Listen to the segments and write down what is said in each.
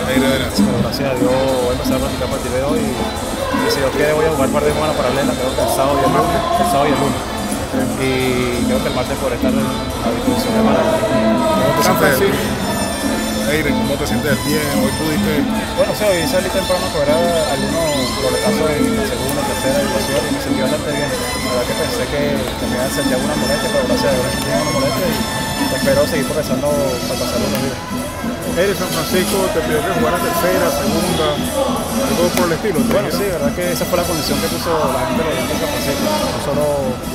Pero gracias a Dios voy a empezar a practicar a partir de hoy y si Dios quiere voy a jugar un par de semanas paralelas, creo que el sábado y el lunes. Y creo que el martes por estar a disposición de para San Francisco. Eire, ¿cómo te sientes del pie? Hoy pudiste. Bueno, sí, hoy salí temprano a cobrar algunos proletazos en la segunda, tercera división y me sentí bastante bien. La verdad que pensé que me iba a sentir alguna molestia, pero gracias a Dios no sentí ninguna molestia y espero seguir progresando para pasar los días. Eire, San Francisco te pidió que jugara tercera, segunda, algo por el estilo. Bueno, sí, la verdad que esa fue la condición que puso la gente de los San Francisco. No solo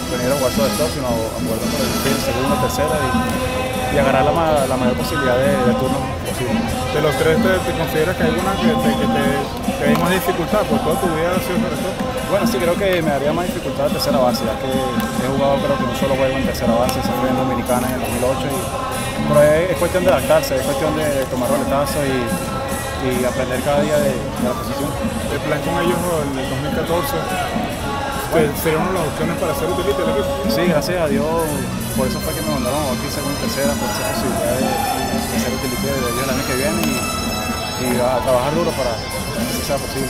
venir a jugar sobre el top, sino a jugar por el field, segunda, tercera y agarrar la mayor posibilidad de turnos posible. De los tres, ¿te consideras que hay una que te dé más dificultad? Por toda tu vida ha sido sobre todo. Bueno, sí, creo que me daría más dificultad en tercera base, ya que he jugado creo que un solo juego en tercera base, se fue en Dominicana en el 2008, pero es cuestión de adaptarse, es cuestión de tomar roletazos y aprender cada día de la posición. El plan con ellos en el 2014 sería una de las opciones para ser utilista del equipo. Sí, gracias a Dios, por eso fue que me mandaron aquí segunda y tercera, por esa posibilidad de ser utilista de ellos el año que viene y a trabajar duro para que sea posible.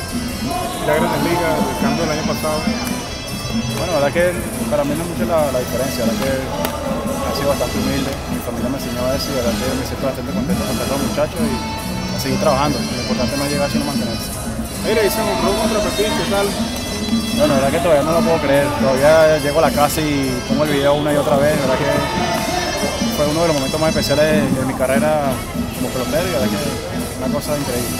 La Grandes Ligas, el cambio del año pasado. Bueno, la verdad que para mí no es mucha la diferencia, la verdad que ha sido bastante humilde, mi familia me enseñó a eso y la verdad que me siento bastante contento con todos los muchachos y a seguir trabajando. Lo importante no es llegar sino mantenerse. Mira, hice un juego contra Petit, ¿qué tal? Bueno, la verdad que todavía no lo puedo creer, todavía llego a la casa y pongo el video una y otra vez, la verdad que fue uno de los momentos más especiales de mi carrera como pelotero y la verdad que es una cosa increíble.